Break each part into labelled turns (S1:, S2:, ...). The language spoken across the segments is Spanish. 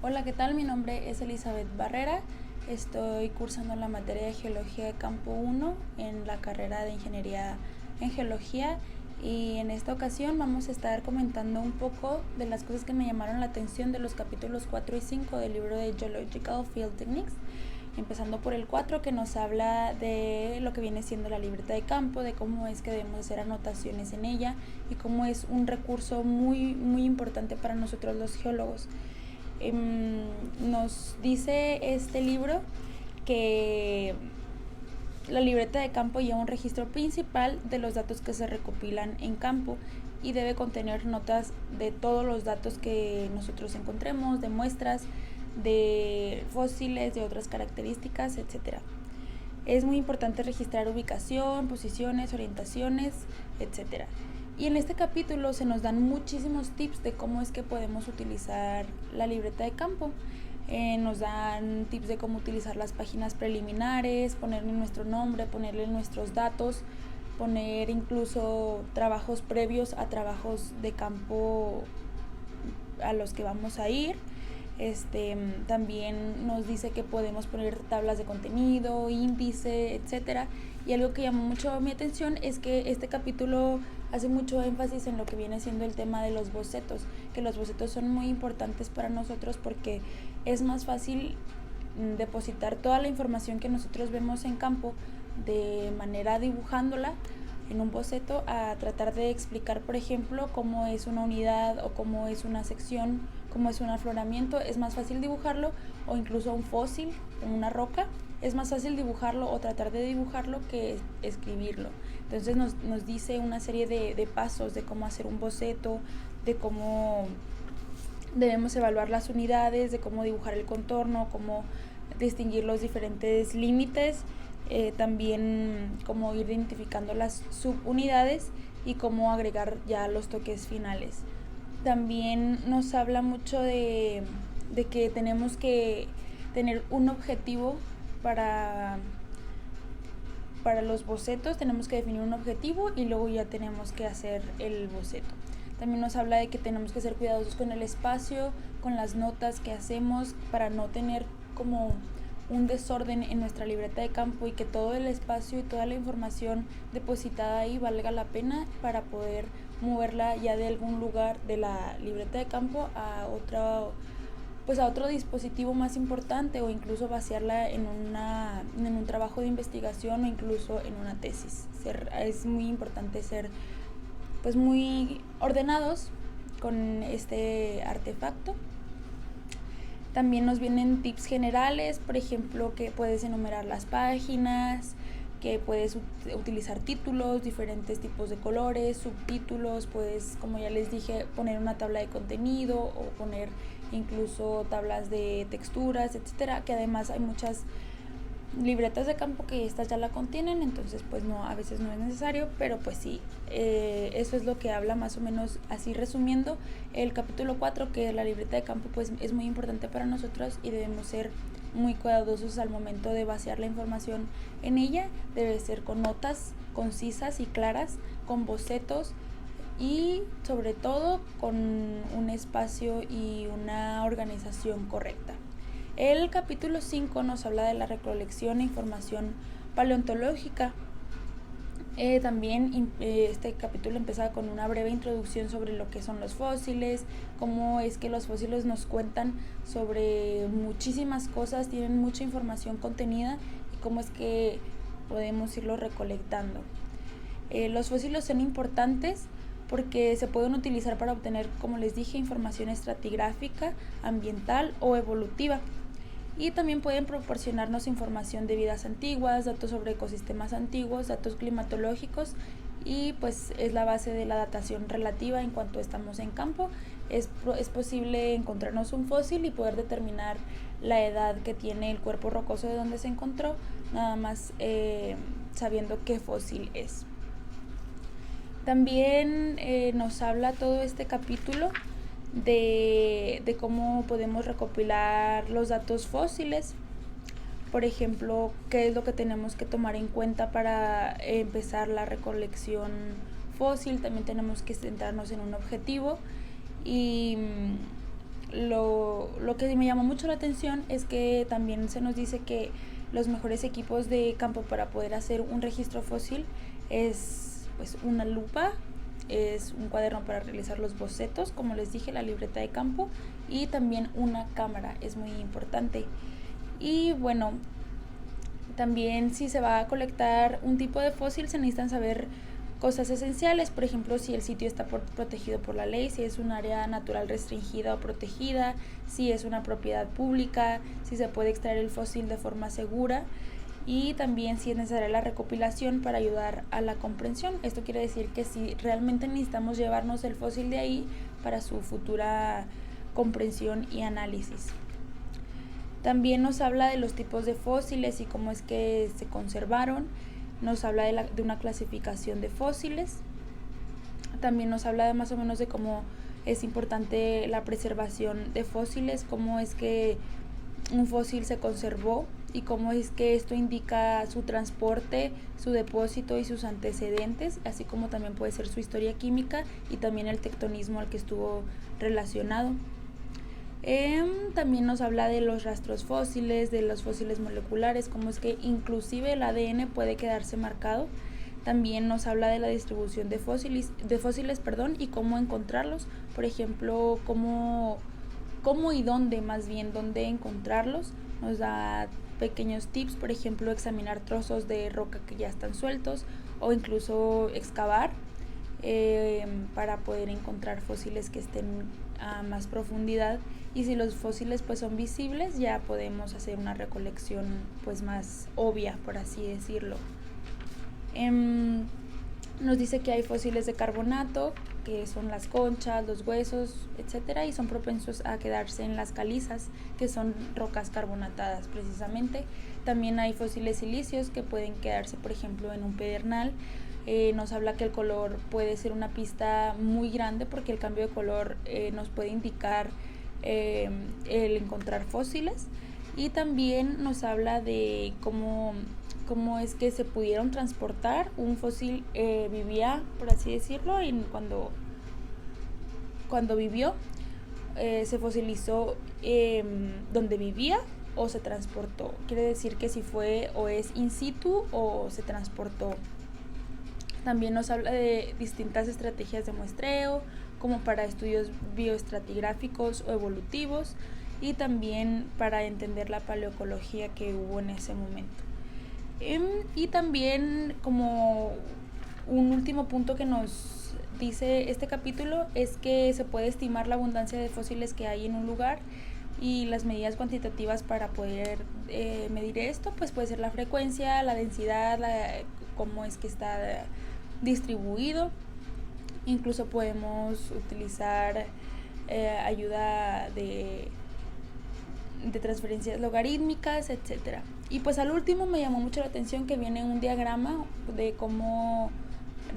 S1: Hola, ¿qué tal? Mi nombre es Elizabeth Barrera. Estoy cursando la materia de Geología de Campo 1 en la carrera de Ingeniería en Geología, y en esta ocasión vamos a estar comentando un poco de las cosas que me llamaron la atención de los capítulos 4 y 5 del libro de Geological Field Techniques, empezando por el 4, que nos habla de lo que viene siendo la libreta de campo, de cómo es que debemos hacer anotaciones en ella y cómo es un recurso muy importante para nosotros los geólogos. Nos dice este libro que la libreta de campo lleva un registro principal de los datos que se recopilan en campo y debe contener notas de todos los datos que nosotros encontremos, de muestras, de fósiles, de otras características, etc. Es muy importante registrar ubicación, posiciones, orientaciones, etc. Y en este capítulo se nos dan muchísimos tips de cómo es que podemos utilizar la libreta de campo. Nos dan tips de cómo utilizar las páginas preliminares, ponerle nuestro nombre, ponerle nuestros datos, poner incluso trabajos previos a trabajos de campo a los que vamos a ir. También nos dice que podemos poner tablas de contenido, índice, etcétera. Y algo que llamó mucho mi atención es que este capítulo hace mucho énfasis en lo que viene siendo el tema de los bocetos, que los bocetos son muy importantes para nosotros porque es más fácil depositar toda la información que nosotros vemos en campo de manera dibujándola en un boceto, a tratar de explicar, por ejemplo, cómo es una unidad o cómo es una sección, cómo es un afloramiento. Es más fácil dibujarlo, o incluso un fósil, una roca, es más fácil dibujarlo o tratar de dibujarlo que escribirlo. Entonces nos dice una serie de pasos de cómo hacer un boceto, de cómo debemos evaluar las unidades, de cómo dibujar el contorno, cómo distinguir los diferentes límites, también cómo ir identificando las subunidades y cómo agregar ya los toques finales. También nos habla mucho de que tenemos que tener un objetivo para los bocetos. Tenemos que definir un objetivo y luego ya tenemos que hacer el boceto. También nos habla de que tenemos que ser cuidadosos con el espacio, con las notas que hacemos, para no tener como un desorden en nuestra libreta de campo, y que todo el espacio y toda la información depositada ahí valga la pena para poder moverla ya de algún lugar de la libreta de campo a otro dispositivo más importante, o incluso vaciarla en un trabajo de investigación o incluso en una tesis. Es muy importante ser muy ordenados con este artefacto. También nos vienen tips generales, por ejemplo, que puedes enumerar las páginas, que puedes utilizar títulos, diferentes tipos de colores, subtítulos, puedes, como ya les dije, poner una tabla de contenido o poner incluso tablas de texturas, etcétera, que además hay muchas libretas de campo que estas ya la contienen, entonces pues no, a veces no es necesario, pero pues sí, eso es lo que habla más o menos, así resumiendo el capítulo 4, que la libreta de campo pues es muy importante para nosotros y debemos ser muy cuidadosos al momento de vaciar la información en ella. Debe ser con notas concisas y claras, con bocetos y sobre todo con un espacio y una organización correcta. El capítulo 5 nos habla de la recolección e información paleontológica. También este capítulo empieza con una breve introducción sobre lo que son los fósiles, cómo es que los fósiles nos cuentan sobre muchísimas cosas, tienen mucha información contenida, y cómo es que podemos irlo recolectando. Los fósiles son importantes porque se pueden utilizar para obtener, como les dije, información estratigráfica, ambiental o evolutiva. Y también pueden proporcionarnos información de vidas antiguas, datos sobre ecosistemas antiguos, datos climatológicos, y pues es la base de la datación relativa en cuanto estamos en campo. Es posible encontrarnos un fósil y poder determinar la edad que tiene el cuerpo rocoso de donde se encontró, nada más sabiendo qué fósil es. También nos habla todo este capítulo de cómo podemos recopilar los datos fósiles. Por ejemplo, qué es lo que tenemos que tomar en cuenta para empezar la recolección fósil. También tenemos que centrarnos en un objetivo y lo que me llamó mucho la atención es que también se nos dice que los mejores equipos de campo para poder hacer un registro fósil es pues una lupa, es un cuaderno para realizar los bocetos, como les dije, la libreta de campo, y también una cámara, es muy importante. Y bueno, también si se va a colectar un tipo de fósil se necesitan saber cosas esenciales, por ejemplo, si el sitio está protegido por la ley, si es un área natural restringida o protegida, si es una propiedad pública, si se puede extraer el fósil de forma segura, y también si es necesaria la recopilación para ayudar a la comprensión. Esto quiere decir que si realmente necesitamos llevarnos el fósil de ahí para su futura comprensión y análisis. También nos habla de los tipos de fósiles y cómo es que se conservaron. Nos habla de una clasificación de fósiles. También nos habla de más o menos de cómo es importante la preservación de fósiles, cómo es que un fósil se conservó y cómo es que esto indica su transporte, su depósito y sus antecedentes, así como también puede ser su historia química y también el tectonismo al que estuvo relacionado. También nos habla de los rastros fósiles, de los fósiles moleculares, cómo es que inclusive el ADN puede quedarse marcado. También nos habla de la distribución de fósiles, y cómo encontrarlos, por ejemplo, cómo y dónde, más bien, dónde encontrarlos. Nos da pequeños tips, por ejemplo, examinar trozos de roca que ya están sueltos o incluso excavar para poder encontrar fósiles que estén a más profundidad, y si los fósiles pues son visibles ya podemos hacer una recolección pues más obvia, por así decirlo. Nos dice que hay fósiles de carbonato, que son las conchas, los huesos, etcétera, y son propensos a quedarse en las calizas, que son rocas carbonatadas precisamente. También hay fósiles silíceos que pueden quedarse, por ejemplo, en un pedernal. Nos habla que el color puede ser una pista muy grande porque el cambio de color nos puede indicar el encontrar fósiles, y también nos habla de cómo es que se pudieron transportar. Un fósil vivía, por así decirlo, y cuando vivió se fosilizó donde vivía o se transportó. Quiere decir que si fue o es in situ o se transportó. También nos habla de distintas estrategias de muestreo, como para estudios bioestratigráficos o evolutivos, y también para entender la paleoecología que hubo en ese momento. Y también, como un último punto que nos dice este capítulo, es que se puede estimar la abundancia de fósiles que hay en un lugar, y las medidas cuantitativas para poder medir esto pues puede ser la frecuencia, la densidad, cómo es que está distribuido. Incluso podemos utilizar ayuda de transferencias logarítmicas, etcétera. Y pues al último me llamó mucho la atención que viene un diagrama de cómo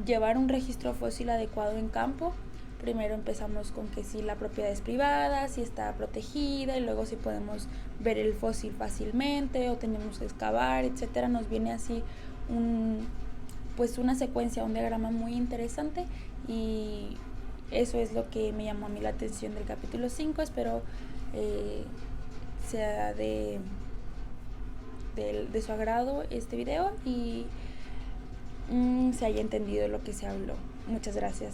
S1: llevar un registro fósil adecuado en campo. Primero empezamos con que si la propiedad es privada, si está protegida, y luego si podemos ver el fósil fácilmente o tenemos que excavar, etcétera. Nos viene así una secuencia, un diagrama muy interesante, y eso es lo que me llamó a mí la atención del capítulo 5. Espero sea de su agrado este video y se haya entendido lo que se habló. Muchas gracias.